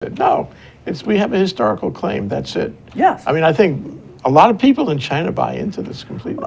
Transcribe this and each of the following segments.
No, we have a historical claim. That's it. Yes. I mean, I think a lot of people in China buy into this completely.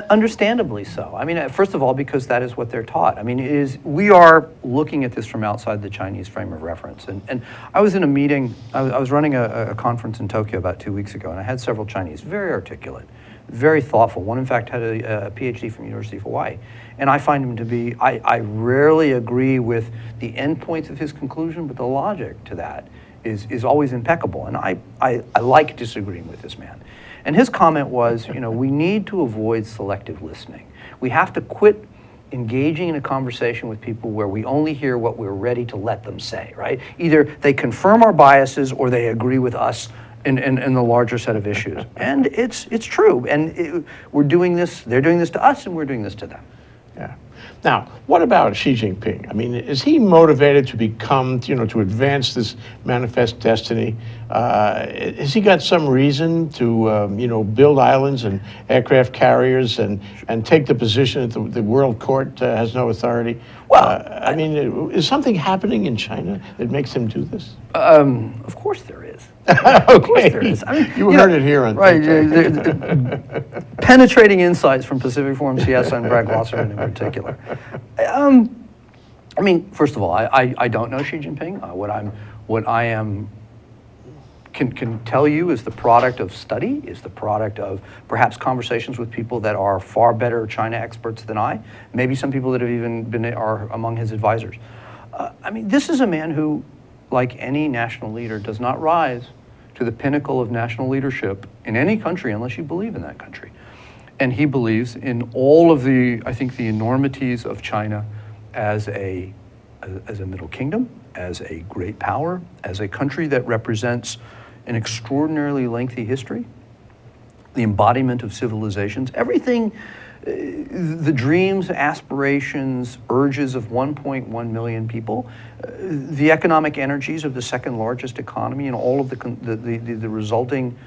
Understandably so. I mean, first of all, because that is what they're taught. I mean, we are looking at this from outside the Chinese frame of reference. And I was in a meeting, I was running a conference in Tokyo about 2 weeks ago, and I had several Chinese, very articulate, very thoughtful. One, in fact, had a PhD from the University of Hawaii. And I find him to be, I rarely agree with the endpoints of his conclusion, but the logic to that is always impeccable. And I like disagreeing with this man. And his comment was, we need to avoid selective listening. We have to quit engaging in a conversation with people where we only hear what we're ready to let them say, right? Either they confirm our biases or they agree with us in the larger set of issues. And it's true. And we're doing this, they're doing this to us, and we're doing this to them. Yeah. Now, what about Xi Jinping? I mean, is he motivated to become, to advance this manifest destiny? Has he got some reason to, build islands and aircraft carriers and take the position that the world court has no authority? Well, I mean, is something happening in China that makes him do this? Of course there is. Okay. Of course there is. I mean, you heard it here on right. Penetrating insights from Pacific Forum CS and Brad Glosserman in particular. I mean, first of all, I don't know Xi Jinping. What I am can tell you is the product of study, is the product of perhaps conversations with people that are far better China experts than I. Maybe some people that have even are among his advisors. I mean, this is a man who, like any national leader, does not rise to the pinnacle of national leadership in any country unless you believe in that country. And he believes in all of the enormities of China as a middle kingdom, as a great power, as a country that represents an extraordinarily lengthy history, the embodiment of civilizations, everything, the dreams, aspirations, urges of 1.1 million people, the economic energies of the second largest economy, and all of the resulting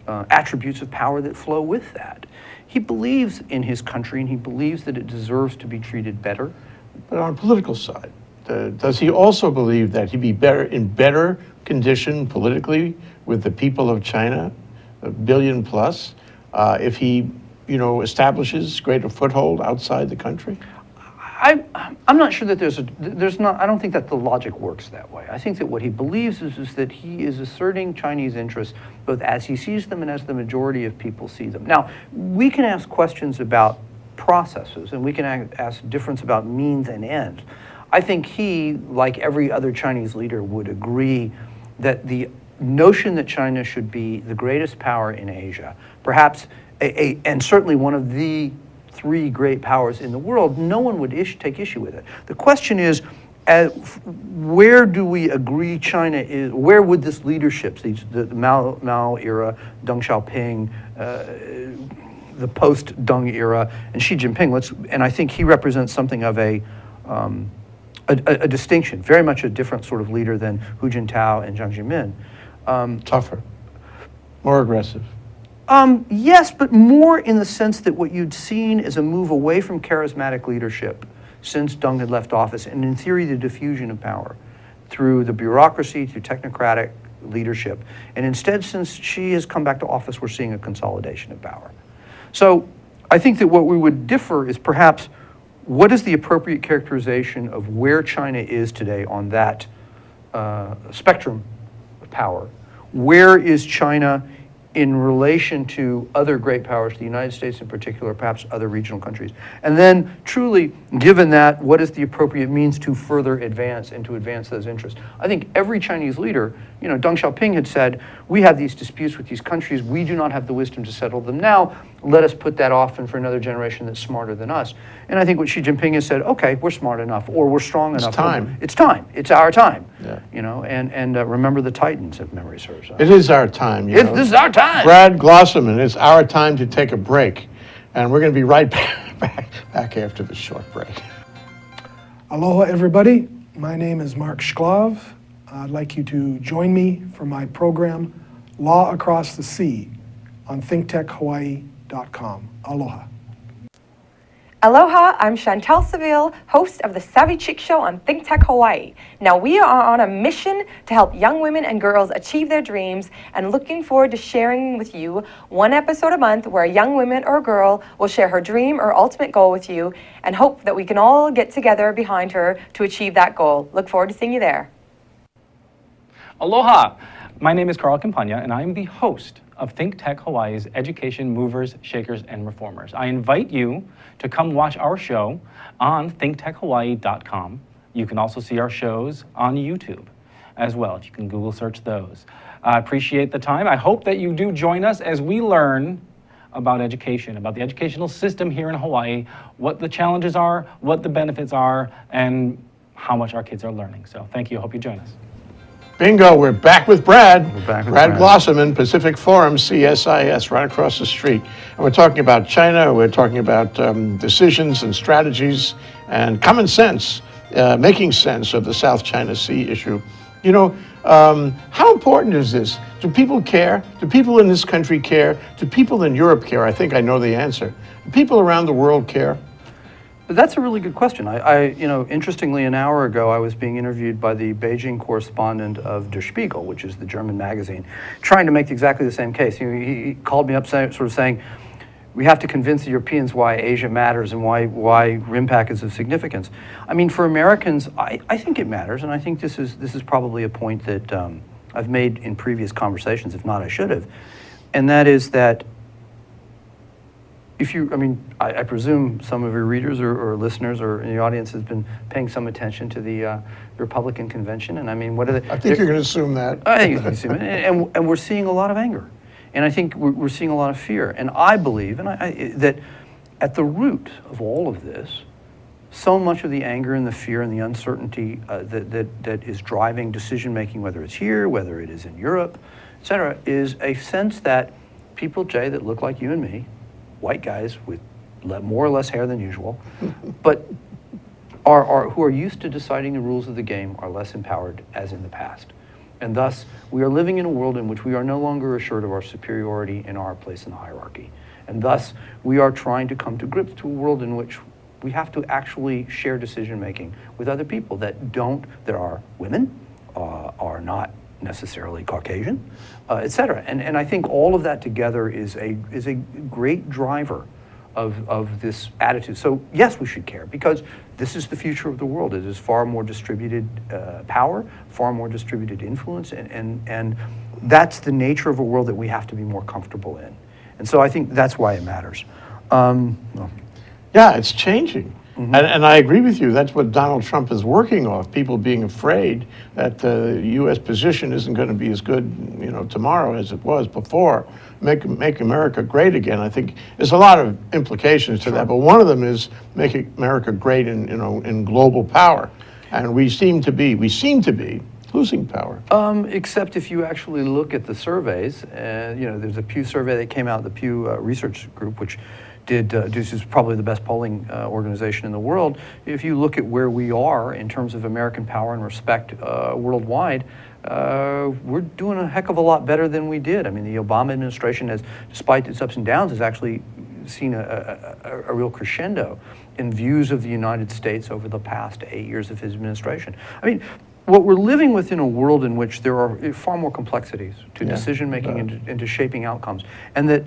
attributes of power that flow with that. He believes in his country, and he believes that it deserves to be treated better. But on the political side, does he also believe that he'd be in better condition politically with the people of China, a billion plus, if he, establishes greater foothold outside the country? I'm not sure that I don't think that the logic works that way. I think that what he believes is that he is asserting Chinese interests both as he sees them and as the majority of people see them. Now, we can ask questions about processes, and we can ask difference about means and ends. I think he, like every other Chinese leader, would agree that the notion that China should be the greatest power in Asia, perhaps and certainly one of the three great powers in the world, no one would take issue with it. The question is, where do we agree China is, where would this leadership, the Mao era, Deng Xiaoping, the post-Deng era, and Xi Jinping, and I think he represents something of a distinction, very much a different sort of leader than Hu Jintao and Jiang Zemin. Tougher, more aggressive. Yes, but more in the sense that what you'd seen is a move away from charismatic leadership since Deng had left office, and in theory, the diffusion of power through the bureaucracy, through technocratic leadership. And instead, since Xi has come back to office, we're seeing a consolidation of power. So I think that what we would differ is perhaps what is the appropriate characterization of where China is today on that spectrum of power? Where is China in relation to other great powers, the United States in particular, perhaps other regional countries? And then truly, given that, what is the appropriate means to further advance and to advance those interests? I think every Chinese leader, Deng Xiaoping had said, we have these disputes with these countries, we do not have the wisdom to settle them now, let us put that off and for another generation that's smarter than us. And I think what Xi Jinping has said, okay, we're smart enough, or we're strong enough. It's time. It's time. It's our time. Yeah. And remember the Titans, if memory serves. It is our time. This is our time. Brad Glosserman, it's our time to take a break. And we're going to be right back after this short break. Aloha, everybody. My name is Mark Shklov. I'd like you to join me for my program, Law Across the Sea, on thinktechhawaii.com. Aloha. Aloha, I'm Chantel Seville, host of the Savvy Chick Show on Think Tech Hawaii. Now, we are on a mission to help young women and girls achieve their dreams and looking forward to sharing with you one episode a month where a young woman or a girl will share her dream or ultimate goal with you and hope that we can all get together behind her to achieve that goal. Look forward to seeing you there. Aloha! My name is Carl Campagna, and I am the host of Think Tech Hawaii's Education Movers, Shakers, and Reformers. I invite you to come watch our show on thinktechhawaii.com. You can also see our shows on YouTube as well, if you can Google search those. I appreciate the time. I hope that you do join us as we learn about education, about the educational system here in Hawaii, what the challenges are, what the benefits are, and how much our kids are learning. So thank you. I hope you join us. Bingo, we're back with Brad. We're back with Brad Brad. Glosserman, Pacific Forum, CSIS, right across the street. And we're talking about China, we're talking about decisions and strategies and common sense, making sense of the South China Sea issue. You know, how important is this? Do people care? Do people in this country care? Do people in Europe care? I think I know the answer. Do people around the world care? That's a really good question. Interestingly, an hour ago, I was being interviewed by the Beijing correspondent of Der Spiegel, which is the German magazine, trying to make exactly the same case. He called me up sort of saying, we have to convince the Europeans why Asia matters and why RIMPAC is of significance. I mean, for Americans, I think it matters, and I think this is probably a point that I've made in previous conversations, if not I should have, and that is that I presume some of your readers or listeners or in the audience has been paying some attention to the Republican convention, and I mean, what are they? I think you're going to assume that. I think you can assume it, and we're seeing a lot of anger, and I think we're seeing a lot of fear, and I believe, that at the root of all of this, so much of the anger and the fear and the uncertainty that is driving decision making, whether it's here, whether it is in Europe, et cetera, is a sense that people, Jay, that look like you and me, white guys with more or less hair than usual, but who are used to deciding the rules of the game are less empowered as in the past. And thus, we are living in a world in which we are no longer assured of our superiority and our place in the hierarchy. And thus, we are trying to come to grips to a world in which we have to actually share decision-making with other people that are women, are not necessarily Caucasian, et cetera. And I think all of that together is a great driver of this attitude. So yes, we should care, because this is the future of the world. It is far more distributed power, far more distributed influence, and that's the nature of a world that we have to be more comfortable in. And so I think that's why it matters. Yeah, it's changing. Mm-hmm. And I agree with you. That's what Donald Trump is working off, people being afraid that the U.S. position isn't going to be as good, tomorrow as it was before. Make America great again. I think there's a lot of implications to that, but one of them is making America great in global power. And we seem to be losing power. Except if you actually look at the surveys, there's a Pew survey that came out, the Pew Research Group, which this is probably the best polling organization in the world. If you look at where we are in terms of American power and respect worldwide, we're doing a heck of a lot better than we did. I mean, the Obama administration has, despite its ups and downs, has actually seen a real crescendo in views of the United States over the past 8 years of his administration. I mean, what we're living with in a world in which there are far more complexities to decision making and to shaping outcomes, and that,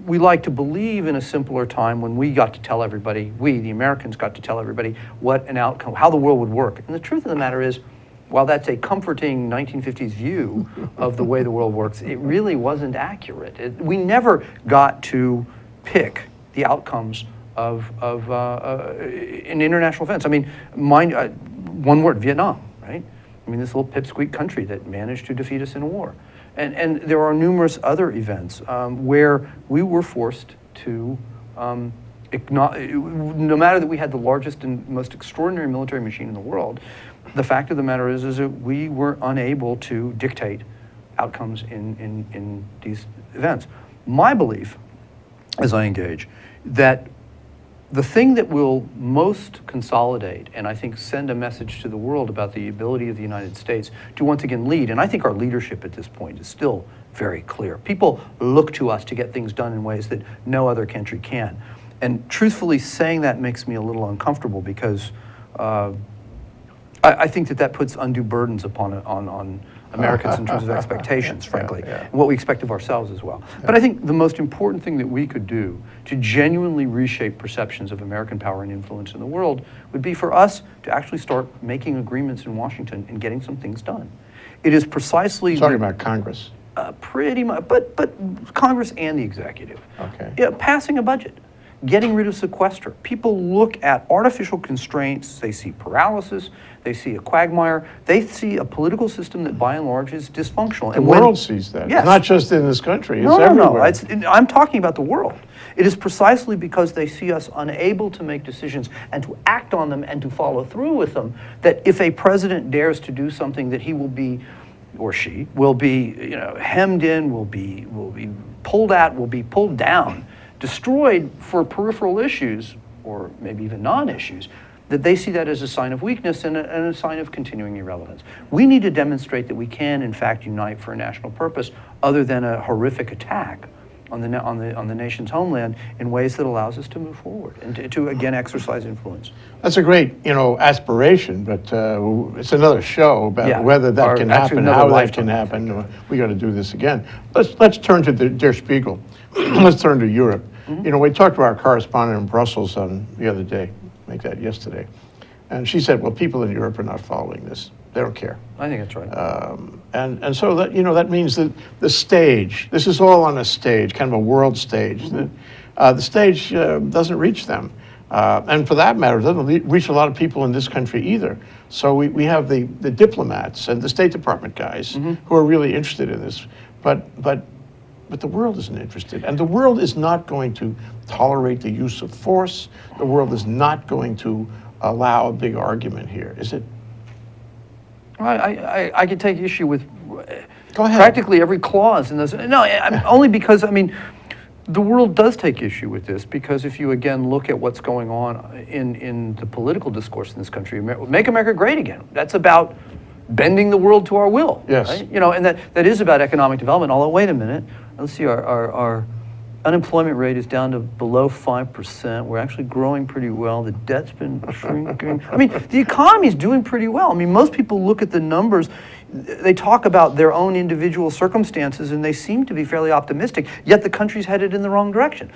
we like to believe in a simpler time when we got to tell everybody, the Americans got to tell everybody what an outcome, how the world would work. And the truth of the matter is, while that's a comforting 1950s view of the way the world works, it really wasn't accurate. We never got to pick the outcomes of an international events. I mean, one word, Vietnam, right? I mean, this little pipsqueak country that managed to defeat us in a war. And there are numerous other events where we were forced to, no matter that we had the largest and most extraordinary military machine in the world, the fact of the matter is that we were unable to dictate outcomes in these events. My belief, as I engage, that the thing that will most consolidate and I think send a message to the world about the ability of the United States to once again lead, and I think our leadership at this point is still very clear. People look to us to get things done in ways that no other country can. And truthfully, saying that makes me a little uncomfortable because I think that puts undue burdens on Americans in terms of expectations, frankly, and what we expect of ourselves as well. But I think the most important thing that we could do to genuinely reshape perceptions of American power and influence in the world would be for us to actually start making agreements in Washington and getting some things done. It is precisely Talking about Congress. pretty much, but Congress and the executive. Okay. Yeah, passing a budget, getting rid of sequester. People look at artificial constraints, they see paralysis, they see a quagmire, they see a political system that by and large is dysfunctional. The world sees that. Yes. It's not just in this country, it's No, everywhere. I'm talking about the world. It is precisely because they see us unable to make decisions and to act on them and to follow through with them that if a president dares to do something, that he will be, or she will be, hemmed in, will be pulled at, will be pulled down, destroyed for peripheral issues or maybe even non-issues, that they see that as a sign of weakness and a sign of continuing irrelevance. We need to demonstrate that we can, in fact, unite for a national purpose other than a horrific attack on the nation's homeland in ways that allows us to move forward and to again exercise influence. That's a great, aspiration, but it's another show about whether that can happen, how that can happen. We got to do this again. Let's turn to Der Spiegel. Let's turn to Europe. We talked to our correspondent in Brussels the other day, make that yesterday, and she said, well, people in Europe are not following this. They don't care. I think that's right. And so that, that means that the stage, this is all on a stage, kind of a world stage. The stage doesn't reach them. And for that matter, it doesn't reach a lot of people in this country either. So we have the diplomats and the State Department guys who are really interested in this. But the world isn't interested. And the world is not going to tolerate the use of force. The world is not going to allow a big argument here, is it? I could take issue with Go ahead. practically every clause in this. No, only because, the world does take issue with this because if you again look at what's going on in the political discourse in this country, Make America Great Again, that's about bending the world to our will. Yes. Right? And that is about economic development, although wait a minute, let's see, our unemployment rate is down to below 5%. We're actually growing pretty well. The debt's been shrinking. The economy's doing pretty well. Most people look at the numbers, they talk about their own individual circumstances and they seem to be fairly optimistic, yet the country's headed in the wrong direction.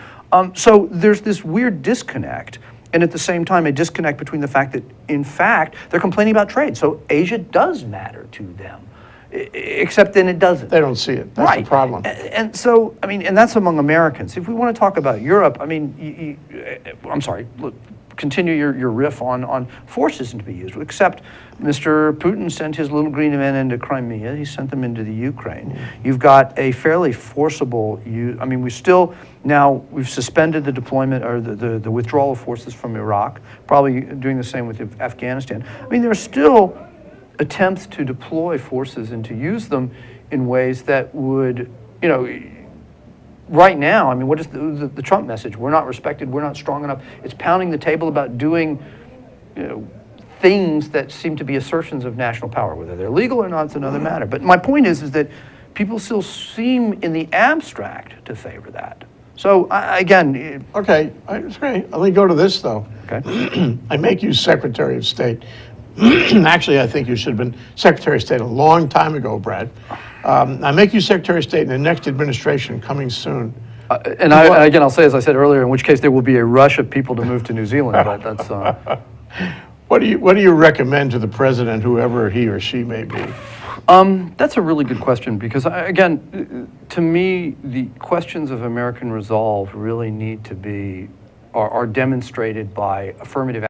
So there's this weird disconnect, and at the same time a disconnect between the fact that, in fact, they're complaining about trade. So Asia does matter to them. Except then it doesn't. They don't see it. That's right. the problem. And so, and that's among Americans. If we want to talk about Europe, I'm sorry, look, continue your riff on force isn't to be used, except Mr. Putin sent his little green men into Crimea. He sent them into the Ukraine. You've got a fairly forcible, we've suspended the deployment or the withdrawal of forces from Iraq, probably doing the same with Afghanistan. There's still attempts to deploy forces and to use them in ways that would, right now, what is the Trump message? We're not respected, we're not strong enough. It's pounding the table about doing, things that seem to be assertions of national power. Whether they're legal or not, it's another matter. But my point is that people still seem in the abstract to favor that. So again. Okay, that's great. Let me go to this though. Okay. I make you Secretary of State. Actually, I think you should have been Secretary of State a long time ago, Brad. I make you Secretary of State in the next administration coming soon. And again, I'll say, as I said earlier, in which case there will be a rush of people to move to New Zealand, but that's... What do you recommend to the president, whoever he or she may be? That's a really good question because, again, to me, the questions of American resolve really need to be, are demonstrated by affirmative